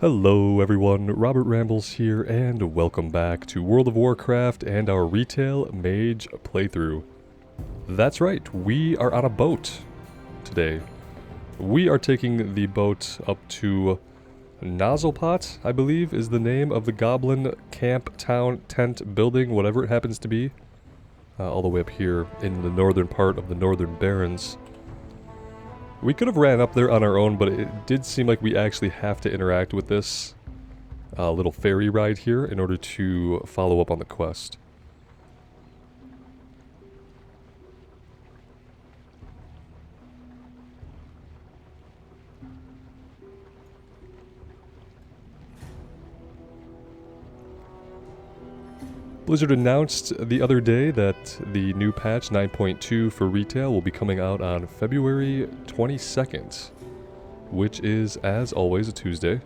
Hello everyone, Robert Rambles here, and welcome back to World of Warcraft and our retail mage playthrough. That's right, we are on a boat today. We are taking the boat up to Nozzlepot, I believe is the name of the goblin camp, town, tent, building, whatever it happens to be. All the way up here in the northern part of the Northern Barrens. We could have ran up there on our own, but it did seem like we actually have to interact with this little ferry ride here in order to follow up on the quest. Blizzard announced the other day that the new patch 9.2 for retail will be coming out on February 22nd, which is, as always, a Tuesday.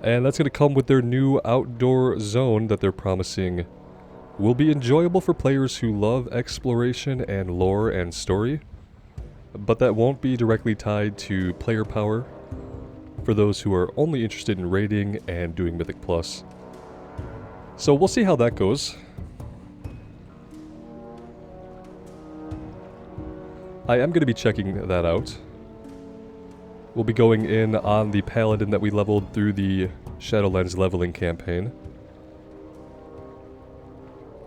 And that's going to come with their new outdoor zone that they're promising will be enjoyable for players who love exploration and lore and story, but that won't be directly tied to player power for those who are only interested in raiding and doing Mythic Plus. So we'll see how that goes. I am going to be checking that out. We'll be going in on the paladin that we leveled through the Shadowlands leveling campaign.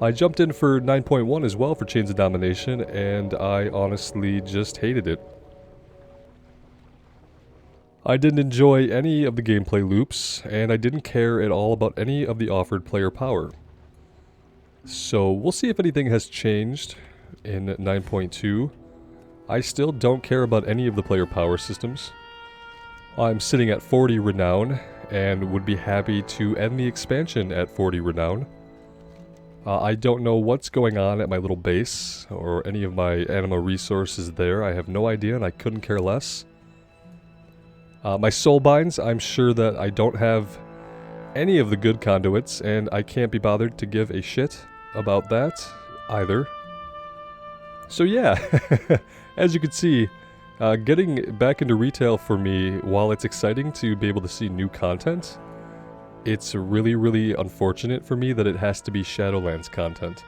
I jumped in for 9.1 as well for Chains of Domination, and I honestly just hated it. I didn't enjoy any of the gameplay loops, and I didn't care at all about any of the offered player power. So we'll see if anything has changed in 9.2. I still don't care about any of the player power systems. I'm sitting at 40 renown, and would be happy to end the expansion at 40 renown. I don't know what's going on at my little base, or any of my anima resources there. I have no idea, and I couldn't care less. My soulbinds, I'm sure that I don't have any of the good conduits, and I can't be bothered to give a shit about that either. So yeah, as you can see, getting back into retail for me, while it's exciting to be able to see new content, it's really unfortunate for me that it has to be Shadowlands content.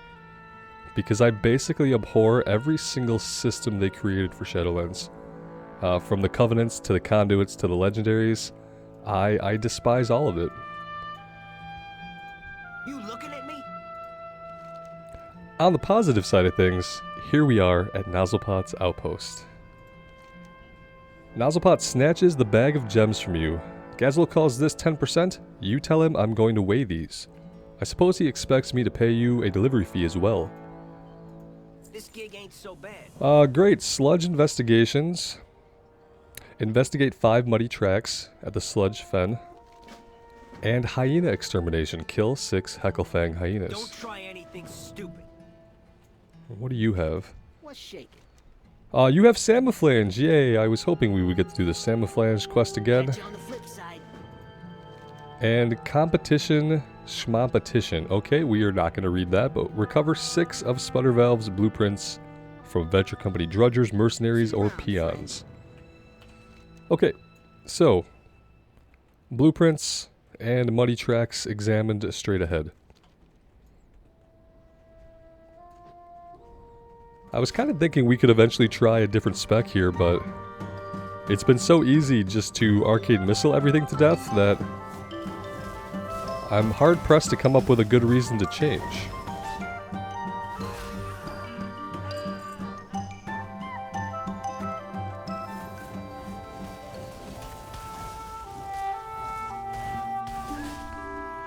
Because I basically abhor every single system they created for Shadowlands. From the Covenants, to the Conduits, to the Legendaries, I despise all of it. You looking at me? On the positive side of things, here we are at Nozzlepot's outpost. Nozzlepot snatches the bag of gems from you. Gazelle calls this 10%, you tell him I'm going to weigh these. I suppose he expects me to pay you a delivery fee as well. This gig ain't so bad. Great. Sludge investigations. Investigate 5 muddy tracks at the Sludge Fen. And hyena extermination. Kill 6 Hecklefang hyenas. Don't try anything stupid. What do you have? What's shaking? You have Samaflange. Yay, I was hoping we would get to do the Samaflange quest again. Catch you on the flip side. And competition, schmompetition. Okay, we are not going to read that, but recover 6 of Sputtervalve's blueprints from Venture Company drudgers, mercenaries, or peons. Okay, so blueprints and muddy tracks examined straight ahead. I was kind of thinking we could eventually try a different spec here, but it's been so easy just to arcade missile everything to death that I'm hard-pressed to come up with a good reason to change.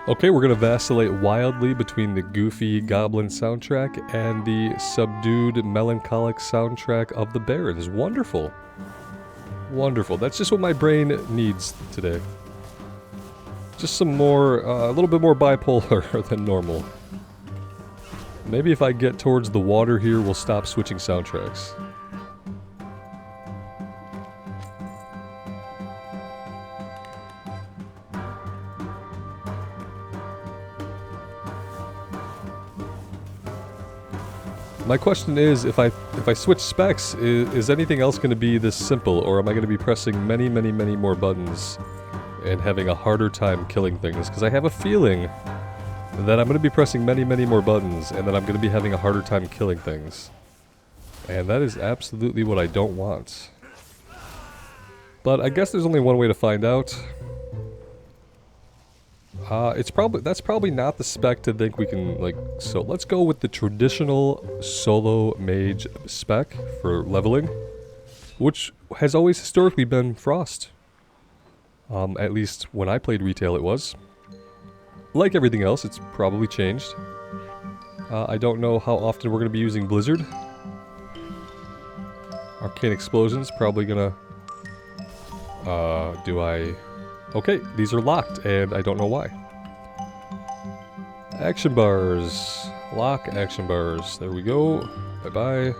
Okay, we're gonna vacillate wildly between the goofy goblin soundtrack and the subdued melancholic soundtrack of the Barrens. Wonderful. Wonderful. That's just what my brain needs today. Just some more, a little bit more bipolar than normal. Maybe if I get towards the water here, we'll stop switching soundtracks. My question is, if I switch specs, is anything else going to be this simple, or am I going to be pressing many, many, many more buttons and having a harder time killing things? Because I have a feeling that I'm going to be pressing many, many more buttons, and that I'm going to be having a harder time killing things. And that is absolutely what I don't want. But I guess there's only one way to find out. That's probably not the spec to think we can, like, so let's go with the traditional solo mage spec for leveling, which has always historically been Frost. At least when I played retail it was. Like everything else, it's probably changed. I don't know how often we're going to be using Blizzard. Arcane Explosion's probably gonna... Okay, these are locked, and I don't know why. Action bars. Lock action bars. There we go. Bye-bye.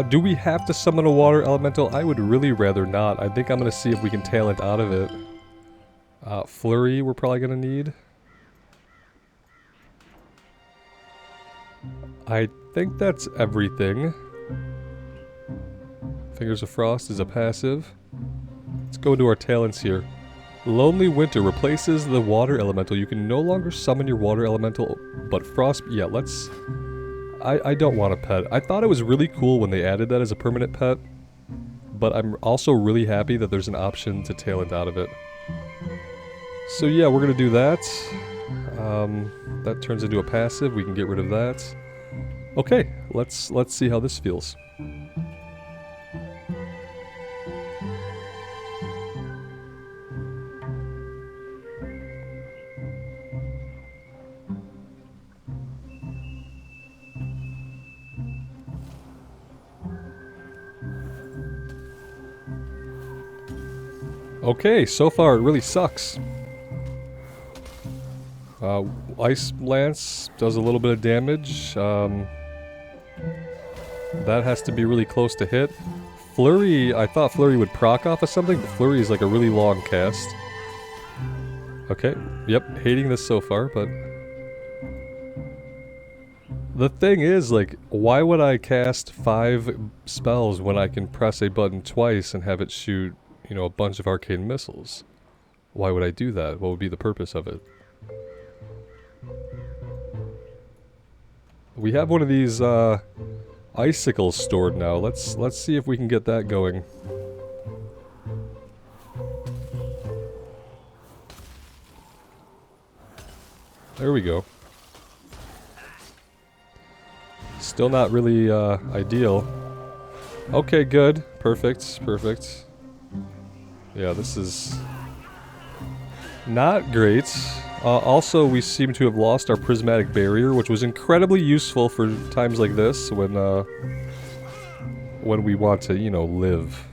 Do we have to summon a water elemental? I would really rather not. I think I'm gonna see if we can talent out of it. Flurry we're probably gonna need. I think that's everything. Fingers of Frost is a passive. Let's go into our talents here. Lonely Winter replaces the water elemental. You can no longer summon your water elemental, but Frost... Yeah, let's... I don't want a pet. I thought it was really cool when they added that as a permanent pet, but I'm also really happy that there's an option to talent out of it. So yeah, we're gonna do that. That turns into a passive. We can get rid of that. Okay, let's see how this feels. Okay, so far it really sucks. Ice Lance does a little bit of damage. That has to be really close to hit. Flurry, I thought Flurry would proc off of something, but Flurry is like a really long cast. Okay, yep, hating this so far, but... The thing is, like, why would I cast 5 spells when I can press a button twice and have it shoot, you know, a bunch of arcane missiles? Why would I do that? What would be the purpose of it? We have one of these, icicles stored now. Let's see if we can get that going. There we go. Still not really, ideal. Okay, good. Perfect, perfect. Yeah, this is not great. Also, we seem to have lost our prismatic barrier, which was incredibly useful for times like this when we want to, you know, live.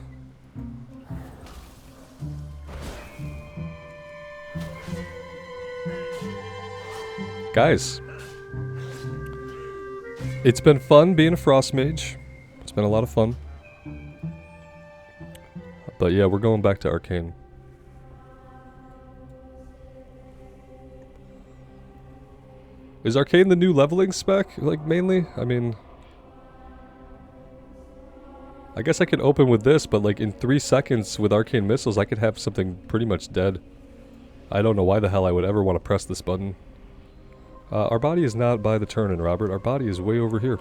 Guys, it's been fun being a Frost Mage. It's been a lot of fun. But yeah, we're going back to Arcane. Is Arcane the new leveling spec, like, mainly? I mean... I guess I could open with this, but like in 3 seconds with Arcane Missiles, I could have something pretty much dead. I don't know why the hell I would ever want to press this button. Our body is not by the turn-in, Robert. Our body is way over here.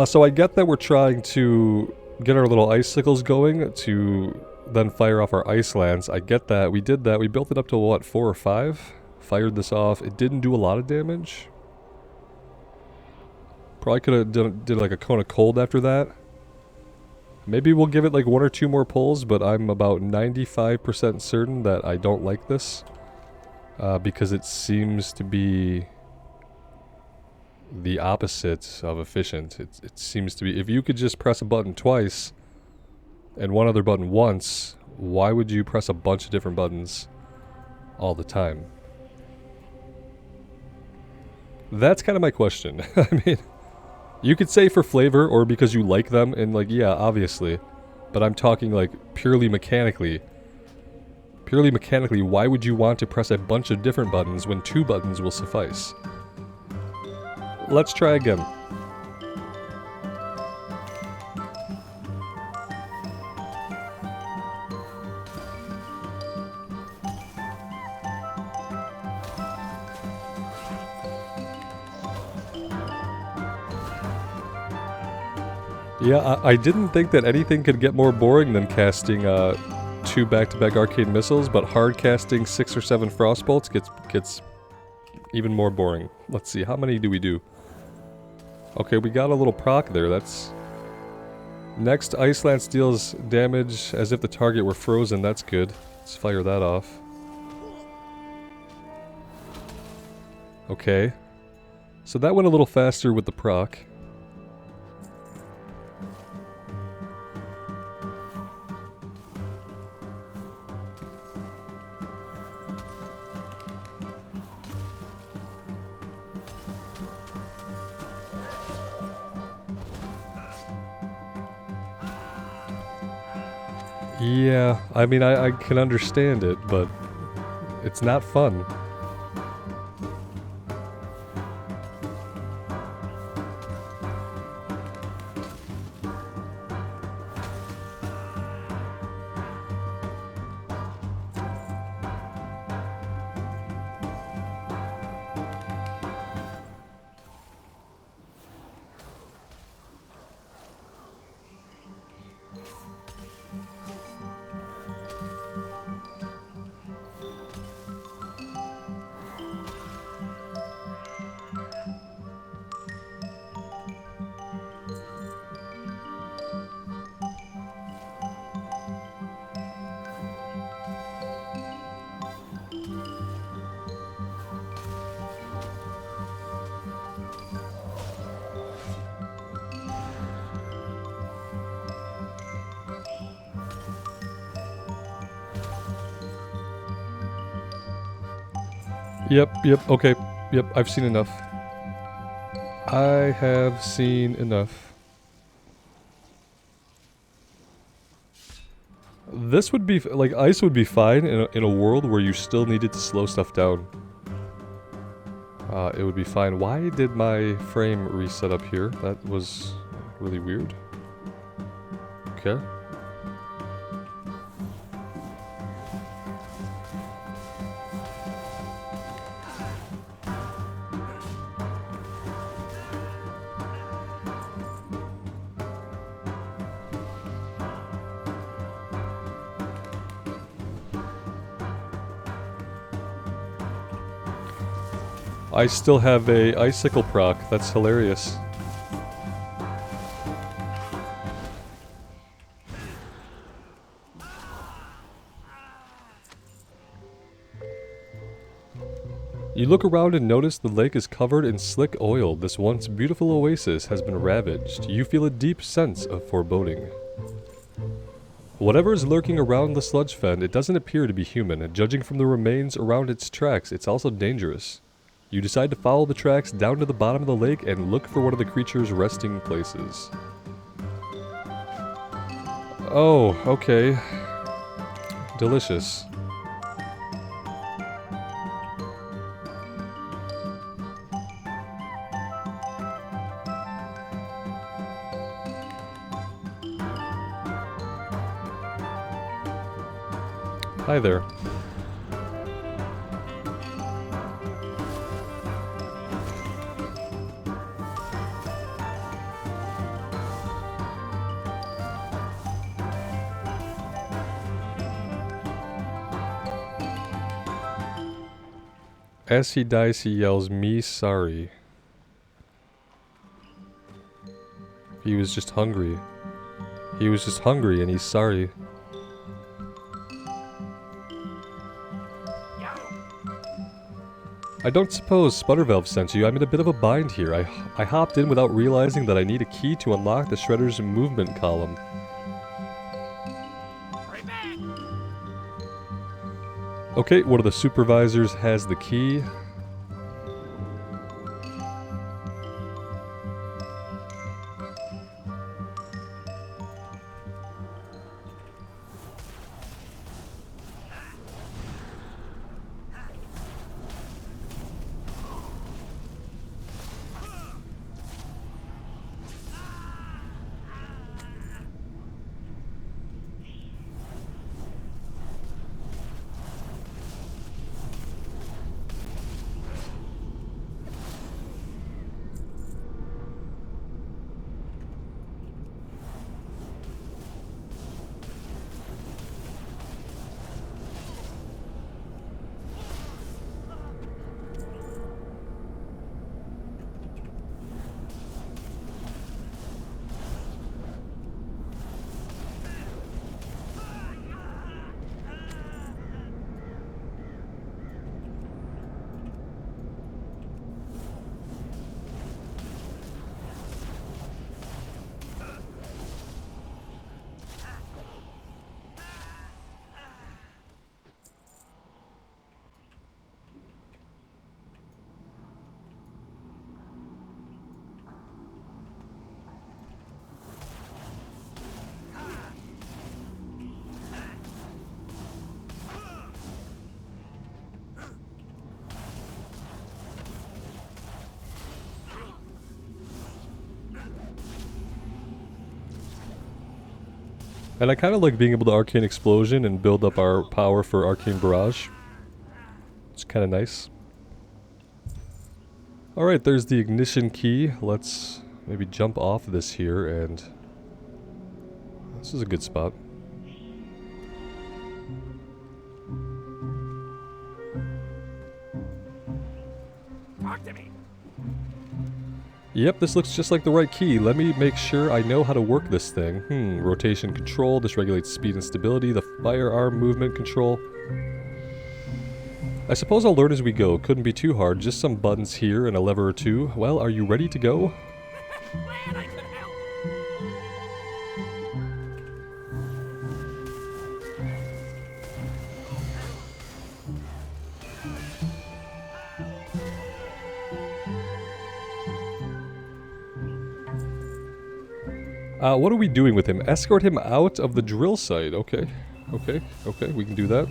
So I get that we're trying to get our little icicles going to then fire off our ice lance. I get that. We did that. We built it up to, what, 4 or 5? Fired this off. It didn't do a lot of damage. Probably could have did like a cone of cold after that. Maybe we'll give it like 1 or 2 more pulls, but I'm about 95% certain that I don't like this. Because it seems to be the opposite of efficient. It seems to be, if you could just press a button twice and one other button once, why would you press a bunch of different buttons all the time? That's kind of my question. I mean, You could say for flavor or because you like them, and like, yeah, obviously. But I'm talking like purely mechanically. Purely mechanically, why would you want to press a bunch of different buttons when 2 buttons will suffice? Let's try again. Yeah, I didn't think that anything could get more boring than casting 2 back-to-back arcane missiles, but hard casting 6 or 7 frostbolts gets even more boring. Let's see, how many do we do? Okay, we got a little proc there, that's... Next, Ice Lance deals damage as if the target were frozen, that's good. Let's fire that off. Okay. So that went a little faster with the proc. Yeah, I mean, I can understand it, but it's not fun. Yep, okay. Yep, I've seen enough. I have seen enough. This would be, like, ice would be fine in a world where you still needed to slow stuff down. It would be fine. Why did my frame reset up here? That was really weird. Okay. I still have a icicle proc. That's hilarious. You look around and notice the lake is covered in slick oil. This once beautiful oasis has been ravaged. You feel a deep sense of foreboding. Whatever is lurking around the sludge fen, it doesn't appear to be human. Judging from the remains around its tracks, it's also dangerous. You decide to follow the tracks down to the bottom of the lake and look for one of the creature's resting places. Oh, okay. Delicious. Hi there. As he dies, he yells, "Me sorry." He was just hungry. He was just hungry and he's sorry. I don't suppose Sputtervalve sent you. I'm in a bit of a bind here. I hopped in without realizing that I need a key to unlock the Shredder's movement column. Okay, one of the supervisors has the key. And I kind of like being able to Arcane Explosion and build up our power for Arcane Barrage. It's kind of nice. Alright, there's the ignition key. Let's maybe jump off this here, and this is a good spot. Talk to me. Yep, this looks just like the right key. Let me make sure I know how to work this thing. Rotation control. This regulates speed and stability. The firearm movement control. I suppose I'll learn as we go. Couldn't be too hard. Just some buttons here and a lever or two. Well, are you ready to go? Glad I could help. What are we doing with him? Escort him out of the drill site. Okay. Okay. Okay, we can do that.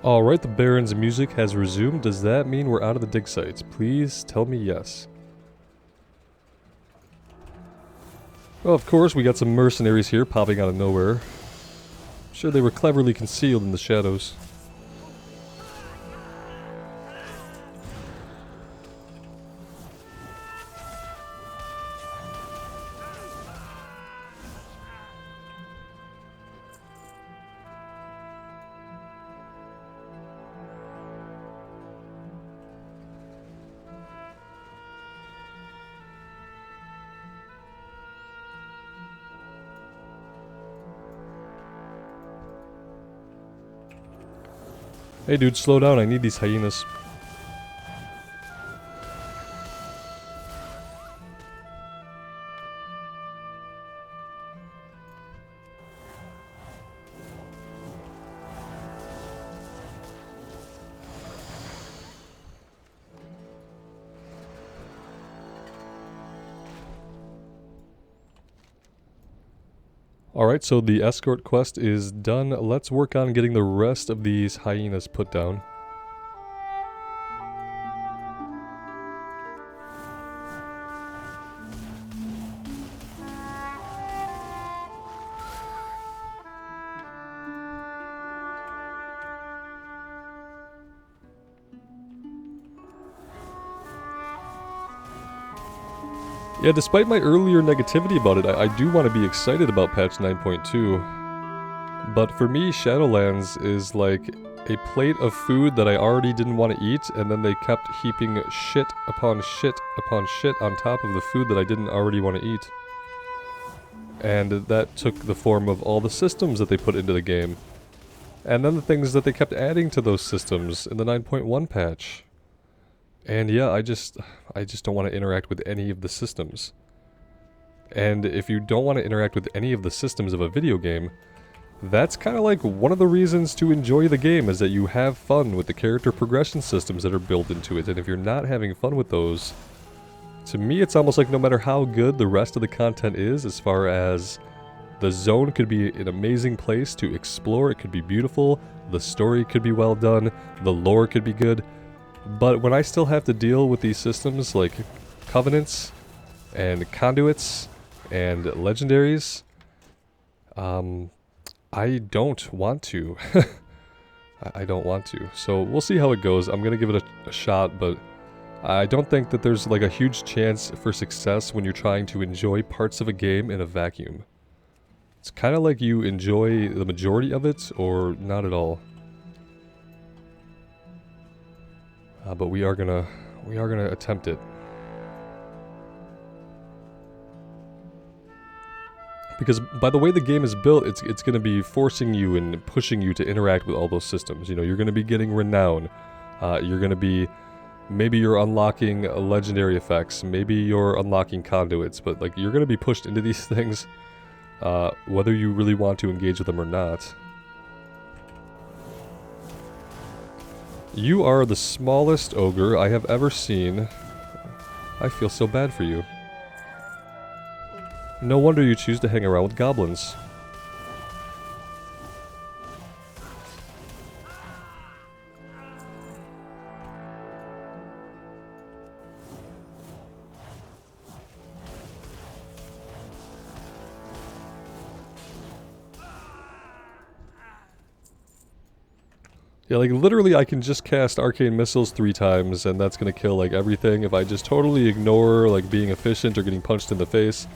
Alright, the Baron's music has resumed. Does that mean we're out of the dig sites? Please tell me yes. Well, of course, we got some mercenaries here popping out of nowhere. I'm sure they were cleverly concealed in the shadows. Hey dude, slow down, I need these hyenas. Alright, so the escort quest is done. Let's work on getting the rest of these hyenas put down. Yeah, despite my earlier negativity about it, I do want to be excited about patch 9.2. But for me, Shadowlands is like a plate of food that I already didn't want to eat, and then they kept heaping shit upon shit upon shit on top of the food that I didn't already want to eat. And that took the form of all the systems that they put into the game. And then the things that they kept adding to those systems in the 9.1 patch. And yeah, I just don't want to interact with any of the systems. And if you don't want to interact with any of the systems of a video game, that's kind of like one of the reasons to enjoy the game, is that you have fun with the character progression systems that are built into it. And if you're not having fun with those, to me it's almost like no matter how good the rest of the content is, as far as the zone could be an amazing place to explore, it could be beautiful, the story could be well done, the lore could be good, but when I still have to deal with these systems like covenants and conduits And legendaries, I don't want to. I don't want to. So we'll see how it goes. I'm gonna give it a shot, but I don't think that there's like a huge chance for success when you're trying to enjoy parts of a game in a vacuum. It's kind of like you enjoy the majority of it or not at all. But we are gonna attempt it. Because by the way the game is built, it's going to be forcing you and pushing you to interact with all those systems. You know, you're going to be getting renown. You're going to be... Maybe you're unlocking legendary effects. Maybe you're unlocking conduits. But, like, you're going to be pushed into these things, whether you really want to engage with them or not. You are the smallest ogre I have ever seen. I feel so bad for you. No wonder you choose to hang around with goblins. Yeah, like literally I can just cast arcane missiles 3 times and that's gonna kill like everything if I just totally ignore like being efficient or getting punched in the face.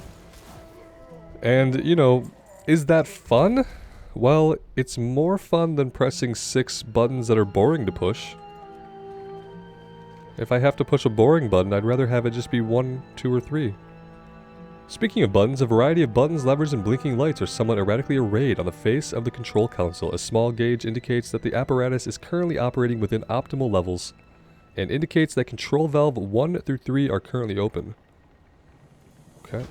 And, you know, is that fun? Well, it's more fun than pressing 6 buttons that are boring to push. If I have to push a boring button, I'd rather have it just be 1, 2, or 3. Speaking of buttons, a variety of buttons, levers, and blinking lights are somewhat erratically arrayed on the face of the control console. A small gauge indicates that the apparatus is currently operating within optimal levels, and indicates that control valve 1 through 3 are currently open. Okay.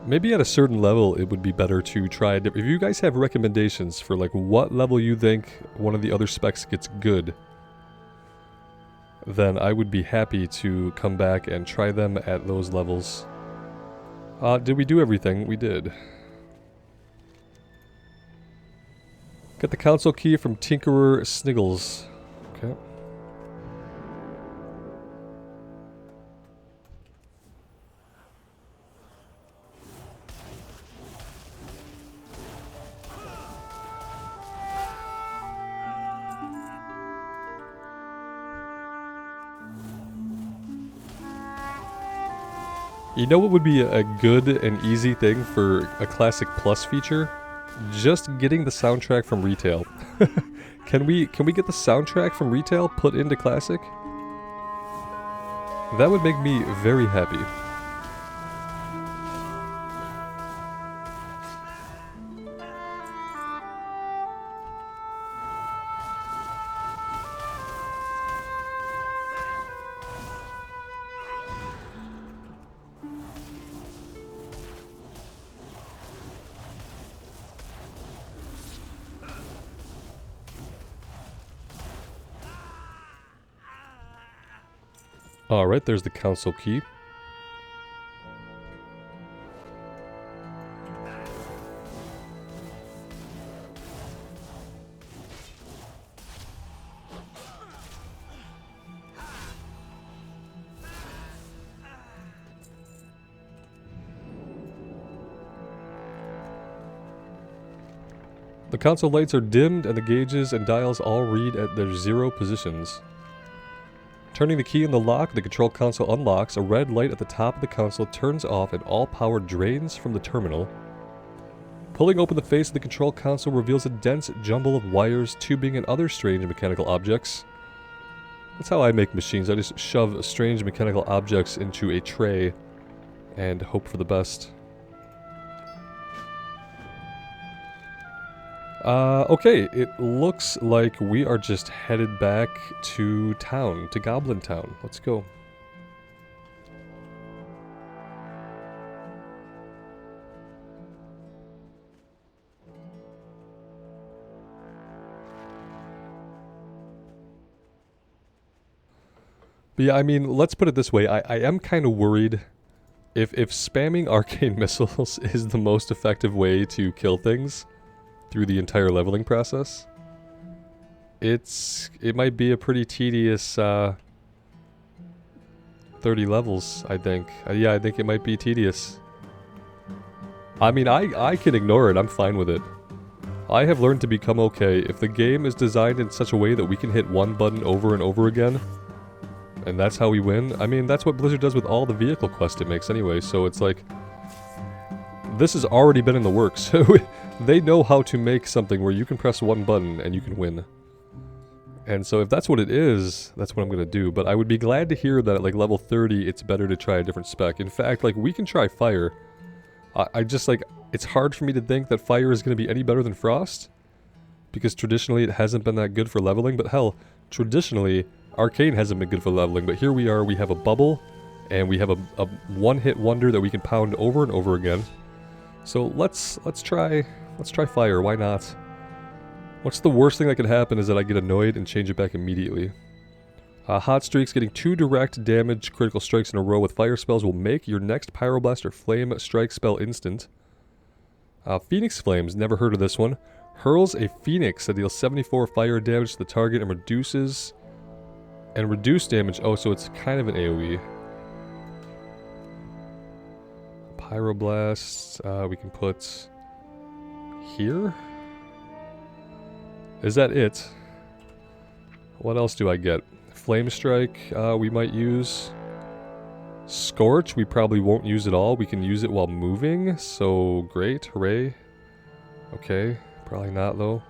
Maybe at a certain level it would be better to try if you guys have recommendations for like what level you think one of the other specs gets good, then I would be happy to come back and try them at those levels. Did we do everything? We did. Get the console key from Tinkerer Sniggles. Okay. You know what would be a good and easy thing for a Classic Plus feature? Just getting the soundtrack from retail. Can we get the soundtrack from retail put into Classic? That would make me very happy. Alright, there's the console key. The console lights are dimmed and the gauges and dials all read at their 0 positions. Turning the key in the lock, the control console unlocks, a red light at the top of the console turns off and all power drains from the terminal. Pulling open the face of the control console reveals a dense jumble of wires, tubing, and other strange mechanical objects. That's how I make machines. I just shove strange mechanical objects into a tray and hope for the best. Okay, it looks like we are just headed back to town, to Goblin Town. Let's go. But yeah, I mean, let's put it this way. I am kind of worried if spamming arcane missiles is the most effective way to kill things through the entire leveling process. It might be a pretty tedious 30 levels, I think. Yeah, I think it might be tedious. I mean, I can ignore it. I'm fine with it. I have learned to become okay. If the game is designed in such a way that we can hit one button over and over again, and that's how we win, I mean, that's what Blizzard does with all the vehicle quests it makes anyway, so it's like, this has already been in the works, so they know how to make something where you can press one button and you can win. And so if that's what it is, that's what I'm gonna do, but I would be glad to hear that at like level 30, it's better to try a different spec. In fact, like, we can try fire. I just, like, it's hard for me to think that fire is going to be any better than frost, because traditionally it hasn't been that good for leveling, but hell, traditionally, arcane hasn't been good for leveling, but here we are, we have a bubble, and we have a one-hit wonder that we can pound over and over again. So let's try fire, why not? What's the worst thing that could happen is that I get annoyed and change it back immediately. Hot streaks, getting 2 direct damage critical strikes in a row with fire spells will make your next pyroblast or flame strike spell instant. Phoenix Flames, never heard of this one. Hurls a phoenix that deals 74 fire damage to the target and reduce damage. Oh, so it's kind of an AoE. Pyroblast, we can put here. Is that it? What else do I get? Flame Strike, we might use. Scorch, we probably won't use at all. We can use it while moving, so great, hooray. Okay, probably not though.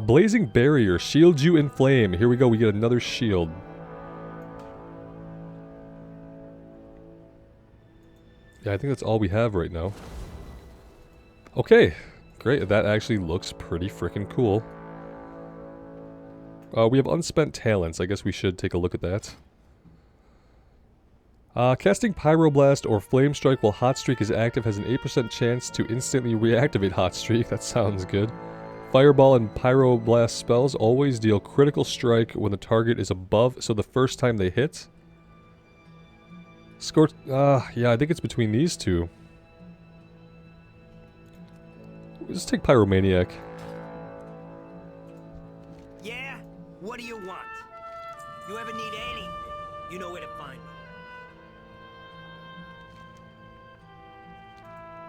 Blazing Barrier, shields you in flame. Here we go, we get another shield. Yeah, I think that's all we have right now. Okay, great, that actually looks pretty freaking cool. We have unspent talents. I guess we should take a look at that. Casting Pyroblast or Flame Strike while Hot Streak is active has an 8% chance to instantly reactivate Hot Streak. That sounds good. Fireball and Pyroblast spells always deal critical strike when the target is above, so the first time they hit. Scorch, yeah, I think it's between these two. Let's take Pyromaniac. What do you want? You ever need anything, you know where to find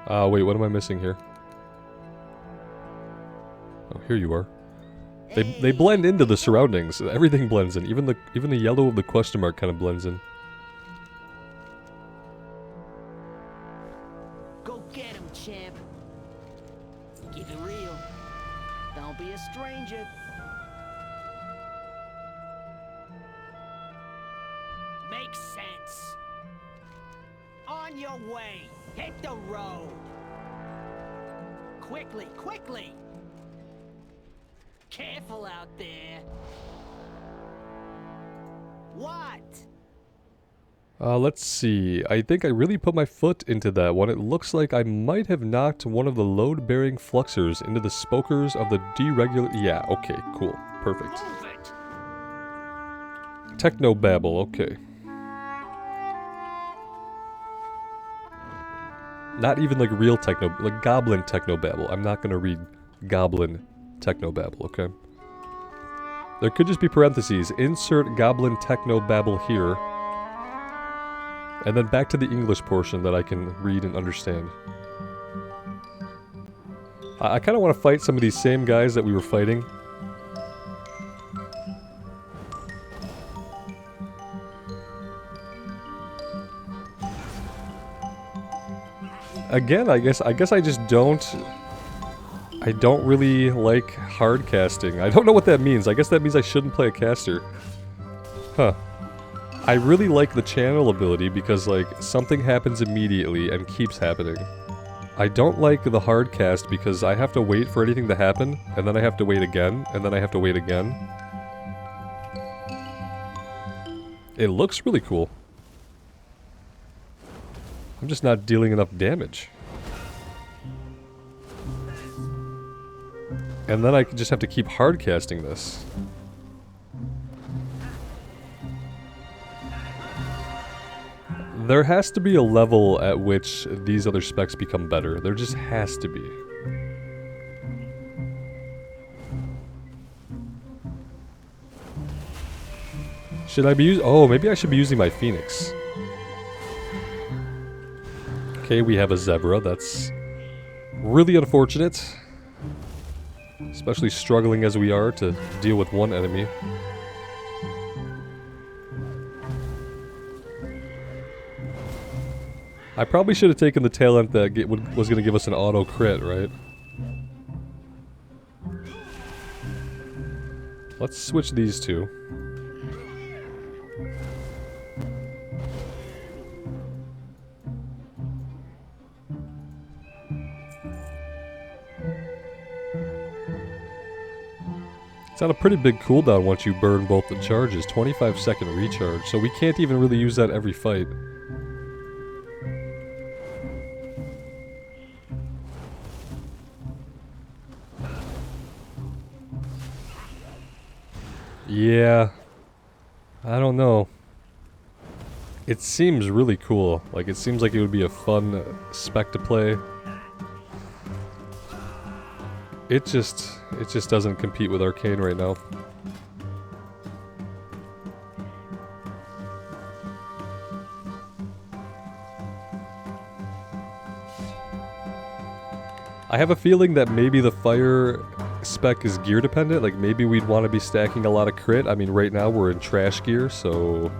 me. Wait, what am I missing here? Oh, here you are. They blend into the surroundings. Everything blends in. Even the yellow of the question mark kind of blends in. Go get him, champ. Keep it real. Don't be a stranger. Makes sense. On your way. Hit the road. Quickly, quickly. Careful out there. What? Let's see. I think I really put my foot into that one. It looks like I might have knocked one of the load-bearing fluxers into the spokers of the deregular... Yeah, okay, cool. Perfect. Technobabble, okay. Not even like real techno... like goblin technobabble. I'm not gonna read goblin technobabble, okay? There could just be parentheses. Insert goblin technobabble here. And then back to the English portion that I can read and understand. I kind of want to fight some of these same guys that we were fighting. Again, I guess I just don't... I don't really like hard casting. I don't know what that means. I guess that means I shouldn't play a caster. Huh. I really like the channel ability because, like, something happens immediately and keeps happening. I don't like the hard cast because I have to wait for anything to happen, and then I have to wait again, and then I have to wait again. It looks really cool. I'm just not dealing enough damage. And then I just have to keep hard casting this. There has to be a level at which these other specs become better. There just has to be. Should I be using... Oh, maybe I should be using my Phoenix. Okay, we have a Zebra. That's really unfortunate. Especially struggling as we are to deal with one enemy. I probably should have taken the talent that was going to give us an auto crit, right? Let's switch these two. It's on a pretty big cooldown once you burn both the charges, 25-second recharge, so we can't even really use that every fight. Yeah, I don't know. It seems really cool. Like, it seems like it would be a fun spec to play. It just doesn't compete with Arcane right now. I have a feeling that maybe the fire spec is gear dependent. Like, maybe we'd want to be stacking a lot of crit. I mean, right now we're in trash gear, so...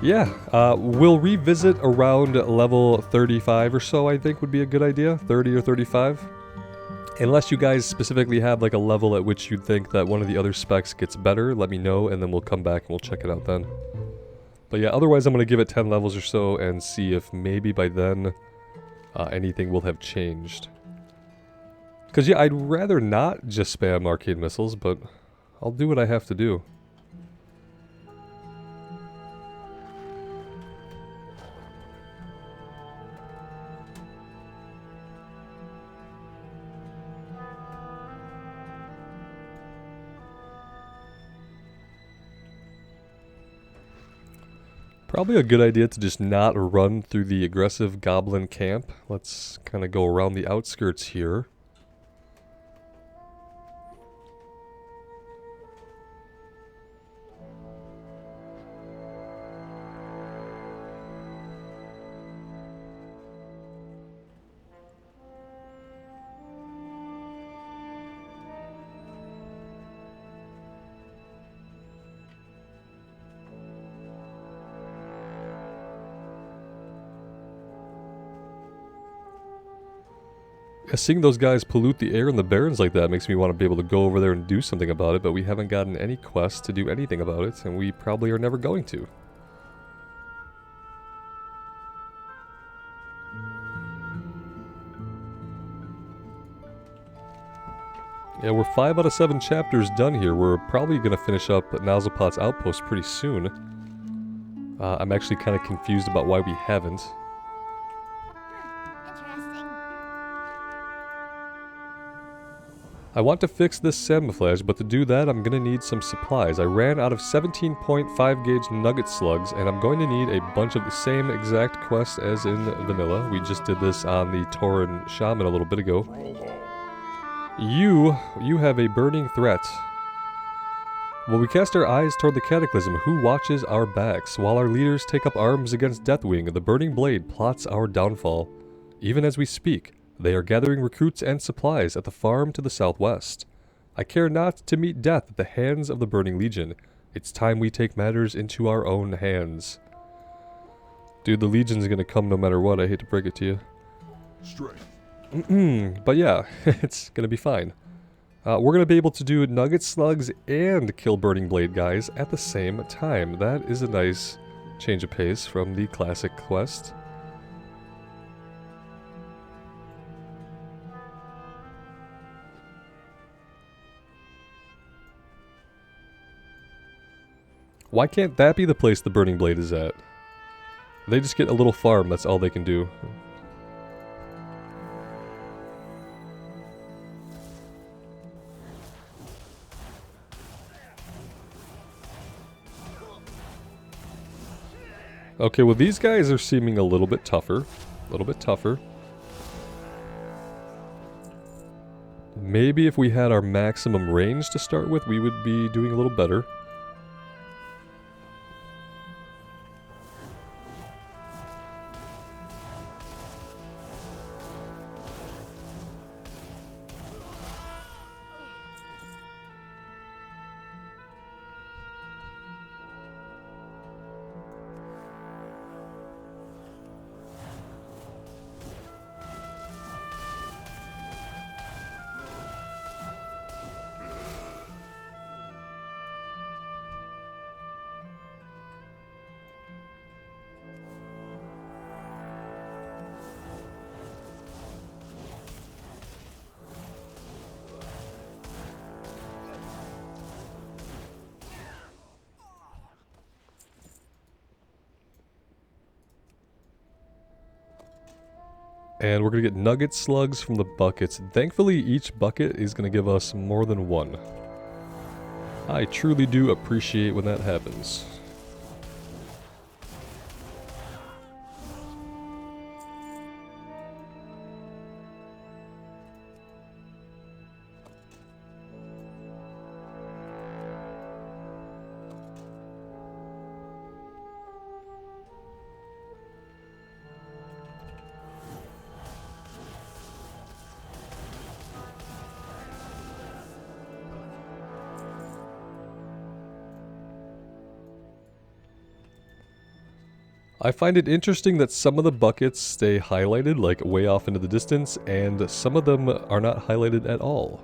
Yeah, we'll revisit around level 35 or so, I think would be a good idea. 30 or 35. Unless you guys specifically have like a level at which you'd think that one of the other specs gets better, let me know, and then we'll come back and we'll check it out then. But yeah, otherwise I'm going to give it 10 levels or so and see if maybe by then anything will have changed. Because yeah, I'd rather not just spam arcade missiles, but I'll do what I have to do. Probably a good idea to just not run through the aggressive goblin camp. Let's kind of go around the outskirts here. Seeing those guys pollute the air in the barrens like that makes me want to be able to go over there and do something about it, but we haven't gotten any quests to do anything about it, and we probably are never going to. Yeah, we're 5 out of 7 chapters done here. We're probably going to finish up at Nauzlpot's outpost pretty soon. I'm actually kind of confused about why we haven't. I want to fix this camouflage, but to do that I'm going to need some supplies. I ran out of 17.5 gauge nugget slugs, and I'm going to need a bunch of the same exact quests as in vanilla. We just did this on the Tauren Shaman a little bit ago. You have a burning threat. Well, we cast our eyes toward the Cataclysm, who watches our backs. While our leaders take up arms against Deathwing, the Burning Blade plots our downfall. Even as we speak, they are gathering recruits and supplies at the farm to the southwest. I care not to meet death at the hands of the Burning Legion. It's time we take matters into our own hands. Dude, the Legion's gonna come no matter what, I hate to break it to you. Strength. But yeah, it's gonna be fine. We're gonna be able to do Nugget Slugs and kill Burning Blade guys at the same time. That is a nice change of pace from the classic quest. Why can't that be the place the Burning Blade is at? They just get a little farm, that's all they can do. Okay, well these guys are seeming a little bit tougher. A little bit tougher. Maybe if we had our maximum range to start with, we would be doing a little better. And we're going to get nugget slugs from the buckets. Thankfully, each bucket is going to give us more than one. I truly do appreciate when that happens. I find it interesting that some of the buckets stay highlighted, like way off into the distance, and some of them are not highlighted at all.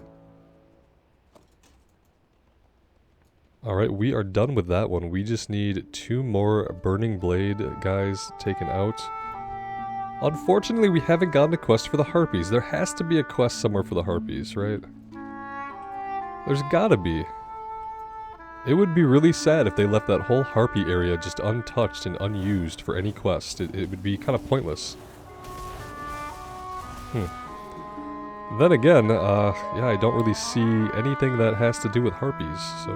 Alright, we are done with that one. We just need 2 more Burning Blade guys taken out. Unfortunately, we haven't gotten a quest for the Harpies. There has to be a quest somewhere for the Harpies, right? There's gotta be. It would be really sad if they left that whole Harpy area just untouched and unused for any quest. It would be kind of pointless. Then again, yeah, I don't really see anything that has to do with Harpies, so...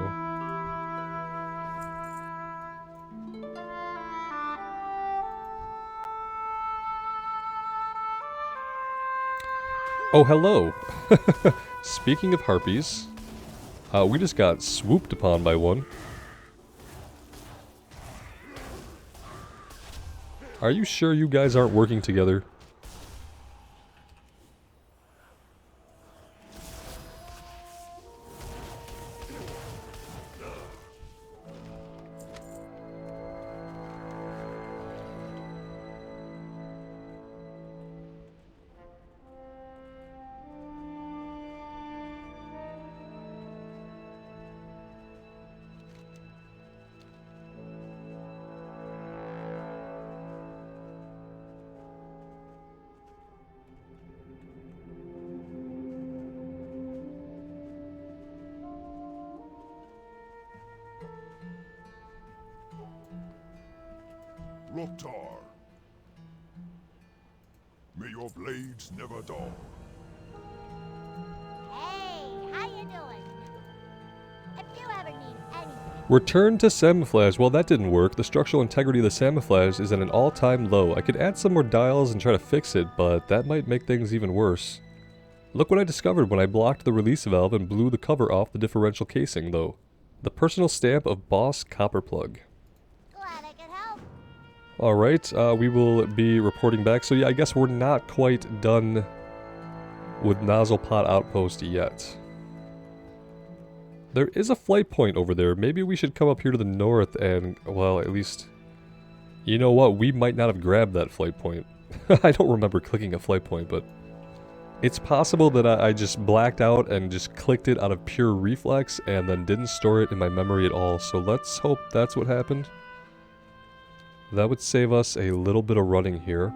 Oh, hello! Speaking of Harpies... we just got swooped upon by one. Are you sure you guys aren't working together? Wrought. May your blades never dull. Hey, how you doing? If you ever need anything, Return to Camouflage. Well, that didn't work. The structural integrity of the Camouflage is at an all-time low. I could add some more dials and try to fix it, but that might make things even worse. Look what I discovered when I blocked the release valve and blew the cover off the differential casing, though. The personal stamp of Boss Copperplug. glad I could help. Alright, we will be reporting back. So yeah, I guess we're not quite done with Nozzle Pot Outpost yet. There is a flight point over there. Maybe we should come up here to the north and, well, at least... You know what? We might not have grabbed that flight point. I don't remember clicking a flight point, but... It's possible that I just blacked out and just clicked it out of pure reflex and then didn't store it in my memory at all. So let's hope that's what happened. That would save us a little bit of running here.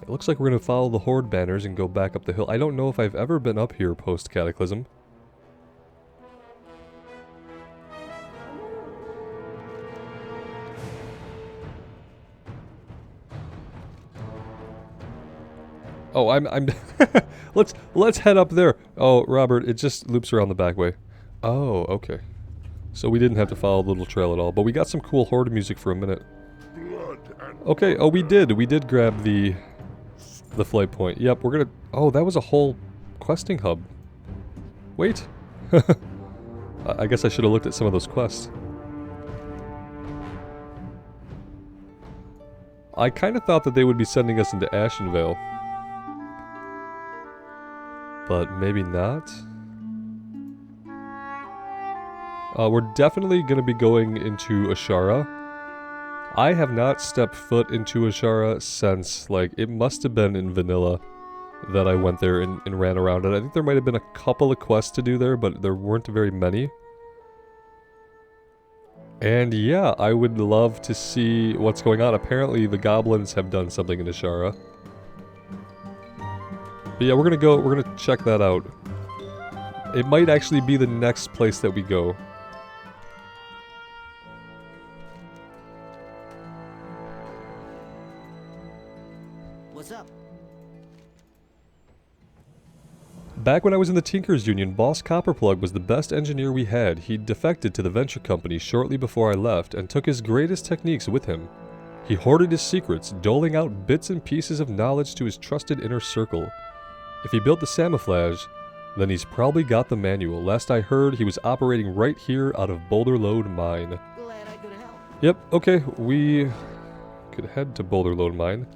It looks like we're going to follow the Horde banners and go back up the hill. I don't know if I've ever been up here post-Cataclysm. Oh, I'm let's head up there. Oh, Robert, it just loops around the back way. Oh, okay. So we didn't have to follow the little trail at all. But we got some cool horde music for a minute. Blood and Okay, oh we did. We did grab the flight point. Yep, we're gonna... Oh, that was a whole questing hub. Wait. I guess I should have looked at some of those quests. I kind of thought that they would be sending us into Ashenvale. But maybe not. We're definitely going to be going into Ashara. I have not stepped foot into Ashara since, like, it must have been in vanilla that I went there and ran around it. I think there might have been a couple of quests to do there, but there weren't very many. And yeah, I would love to see what's going on. Apparently the goblins have done something in Ashara. But yeah, we're gonna check that out. It might actually be the next place that we go. What's up? Back when I was in the Tinkers Union, Boss Copperplug was the best engineer we had. He defected to the venture company shortly before I left and took his greatest techniques with him. He hoarded his secrets, doling out bits and pieces of knowledge to his trusted inner circle. If he built the Samouflage, then he's probably got the manual. Last I heard, he was operating right here out of Boulder Lode Mine. Glad I could help. Yep, okay, we could head to Boulder Lode Mine.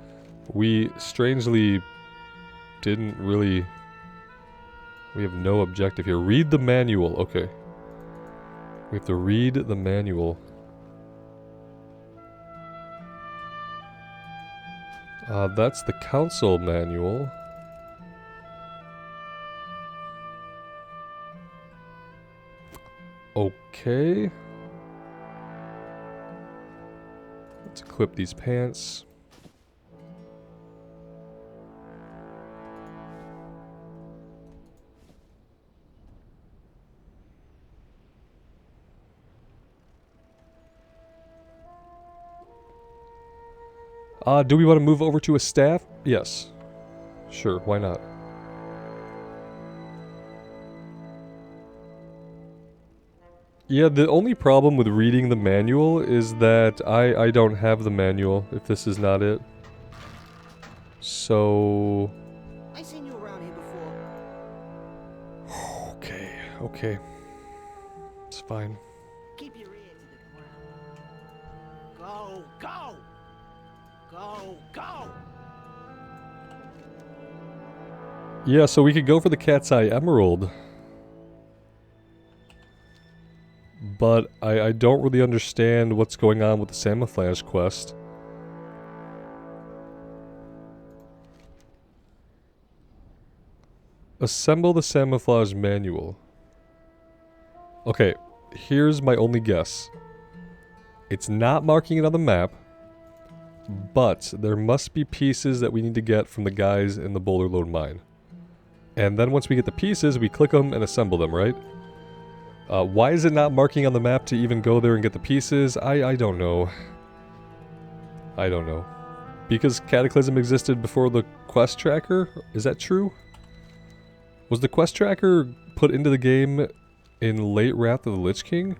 We strangely didn't really... We have no objective here. Read the manual. Okay. We have to read the manual. That's the council manual. Okay. Let's equip these pants. Do we want to move over to a staff? Yes. Sure, why not? Yeah, the only problem with reading the manual is that I don't have the manual, if this is not it. So... I seen you around here before. Okay. It's fine. Keep your ear to the ground. Go! Yeah, so we could go for the Cat's Eye Emerald. But I don't really understand what's going on with the Samouflage quest. Assemble the Samouflage manual. Okay, here's my only guess. It's not marking it on the map, but there must be pieces that we need to get from the guys in the Boulder Lode Mine. And then once we get the pieces, we click them and assemble them, right? Why is it not marking on the map to even go there and get the pieces? I don't know. I don't know. Because Cataclysm existed before the quest tracker? Is that true? Was the quest tracker put into the game in late Wrath of the Lich King?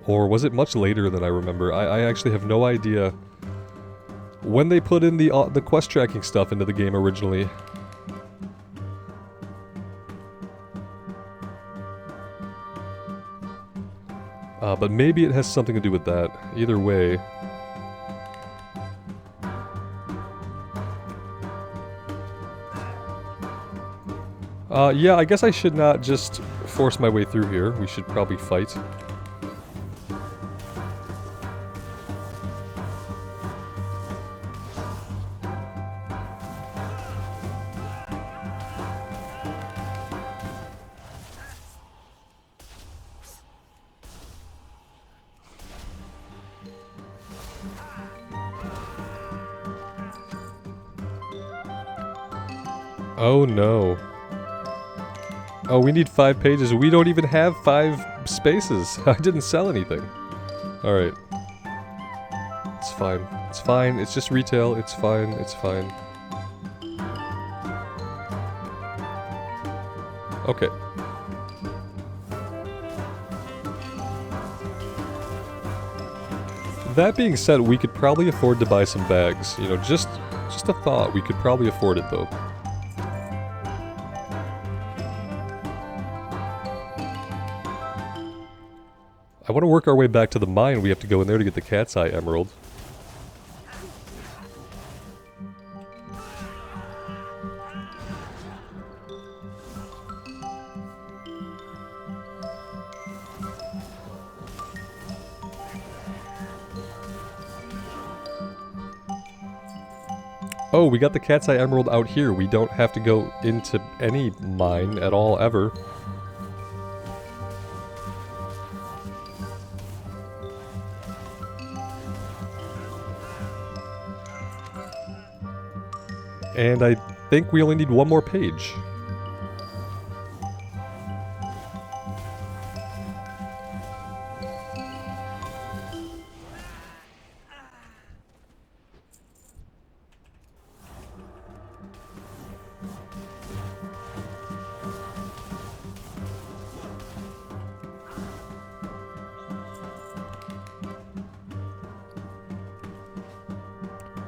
Or was it much later than I remember? I actually have no idea when they put in the quest tracking stuff into the game originally. But maybe it has something to do with that. Either way. Yeah, I guess I should not just force my way through here. We should probably fight. Oh no. Oh, we need 5 pages. We don't even have 5 spaces. I didn't sell anything. Alright. It's fine. It's fine. It's just retail. It's fine. It's fine. Okay. That being said, we could probably afford to buy some bags. You know, just a thought. We could probably afford it, though. I want to work our way back to the mine. We have to go in there to get the cat's eye emerald. Oh, we got the cat's eye emerald out here. We don't have to go into any mine at all, ever. And I think we only need one more page.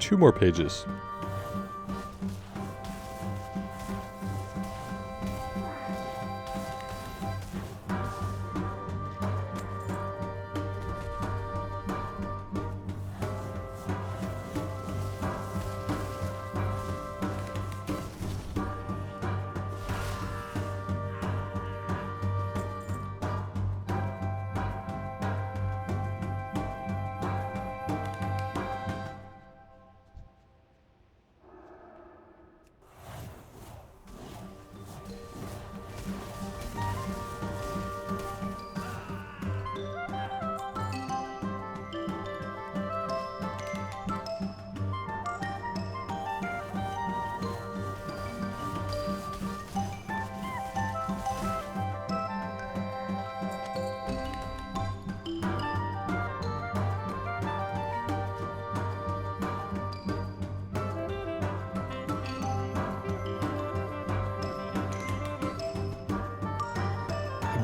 Two more pages.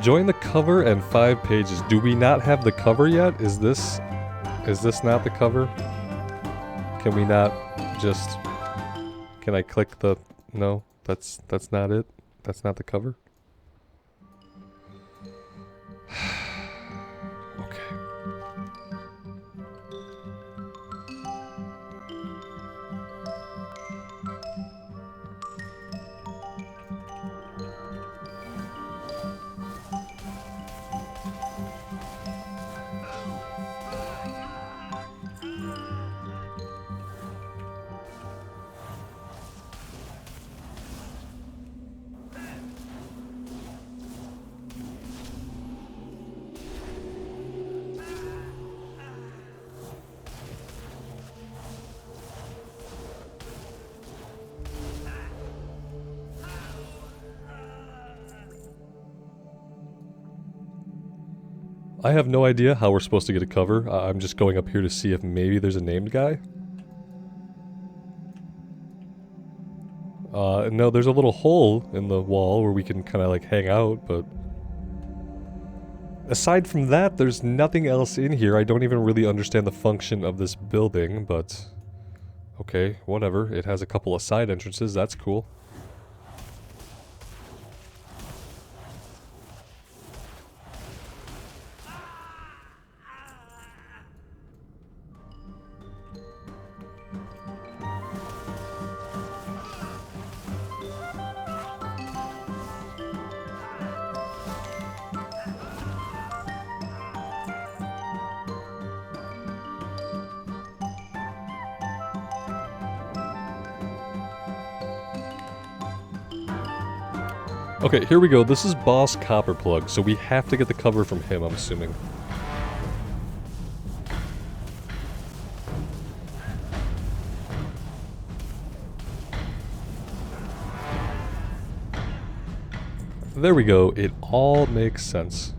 Join the cover and 5 pages. Do we not have the cover yet? Is this not the cover? Can we not just... Can I click the... No, that's not it. That's not the cover. Okay. I have no idea how we're supposed to get a cover. I'm just going up here to see if maybe there's a named guy. No, there's a little hole in the wall where we can kind of like hang out, but... Aside from that, there's nothing else in here. I don't even really understand the function of this building, but... Okay, whatever. It has a couple of side entrances, that's cool. Okay, here we go. This is Boss Copperplug, so we have to get the cover from him, I'm assuming. There we go. It all makes sense.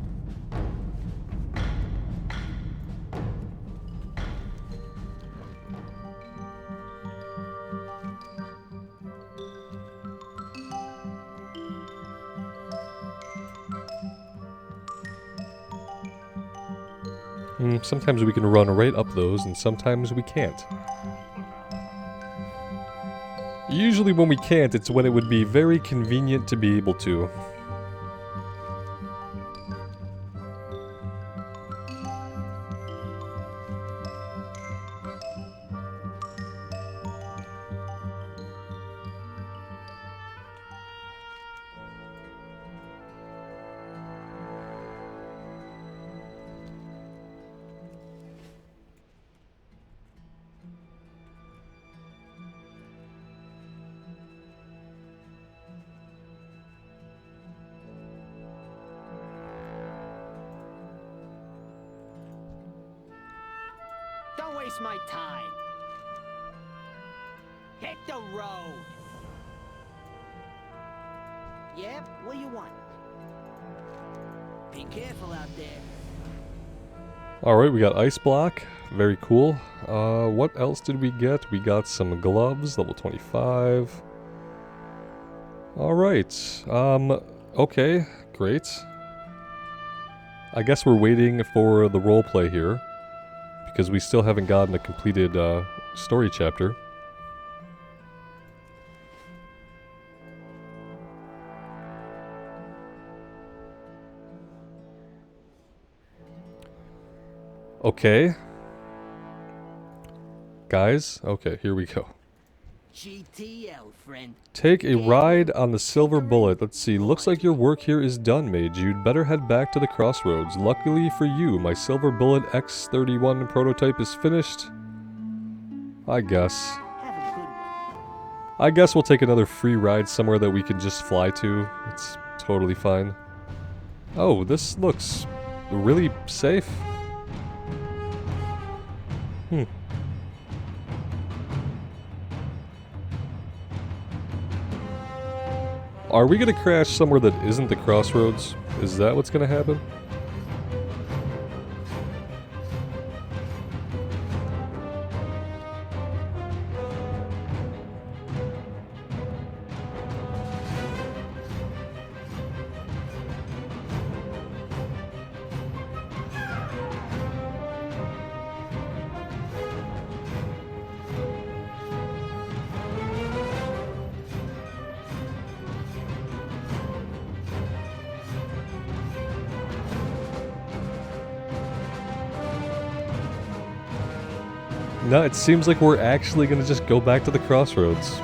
Sometimes we can run right up those, and sometimes we can't. Usually when we can't, it's when it would be very convenient to be able to. Don't waste my time. Hit the road. Yep, what do you want? Be careful out there. Alright, we got Ice Block. Very cool. What else did we get? We got some gloves, level 25. Alright, okay, great. I guess we're waiting for the roleplay here, because we still haven't gotten a completed story chapter. Okay. Guys, okay, here we go. GTL, friend. Take a ride on the Silver Bullet. Let's see, looks like your work here is done, Mage. You'd better head back to the crossroads. Luckily for you, my Silver Bullet X31 prototype is finished. I guess. Have a good one. I guess we'll take another free ride somewhere that we can just fly to. It's totally fine. Oh, this looks really safe. Are we gonna crash somewhere that isn't the crossroads? Is that what's gonna happen? No, it seems like we're actually gonna just go back to the crossroads.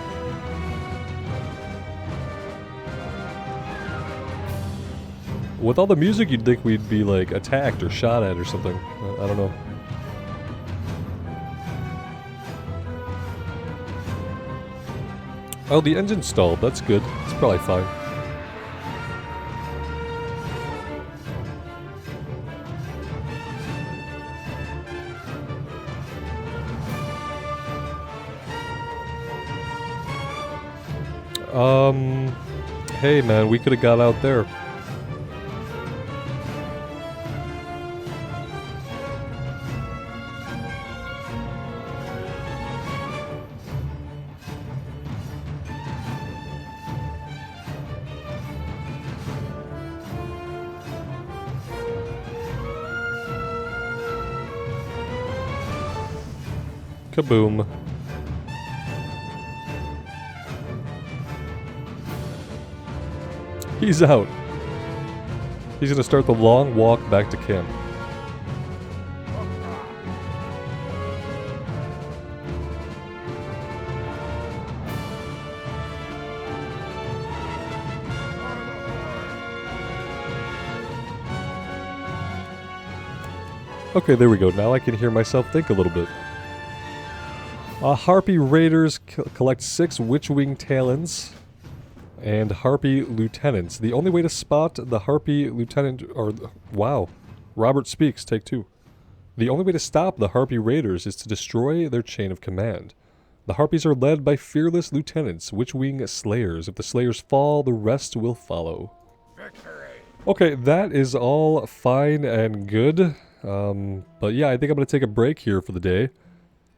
With all the music, you'd think we'd be, like, attacked or shot at or something. I don't know. Oh, the engine stalled. That's good. It's probably fine. Hey man, we could have got out there. Kaboom. He's out. He's gonna start the long walk back to camp. Okay, there we go. Now I can hear myself think a little bit. Harpy Raiders collect 6 Witchwing Talons and Harpy Lieutenants. The only way to spot the Harpy Lieutenant, wow, Robert speaks, take 2. The only way to stop the Harpy Raiders is to destroy their chain of command. The Harpies are led by fearless lieutenants, Witchwing Slayers. If the Slayers fall, the rest will follow. Victory! Okay, that is all fine and good. But yeah, I think I'm gonna take a break here for the day.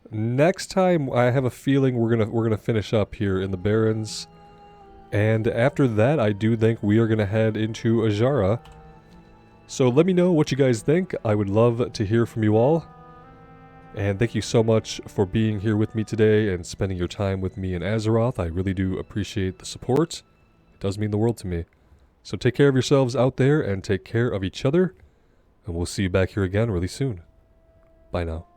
Next time, I have a feeling we're gonna finish up here in the Barrens, and after that, I do think we are gonna head into Ajara So let me know what you guys think. I would love to hear from you all. And thank you so much for being here with me today and spending your time with me in Azeroth. I really do appreciate the support. It does mean the world to me. So take care of yourselves out there and take care of each other. And we'll see you back here again really soon. Bye now.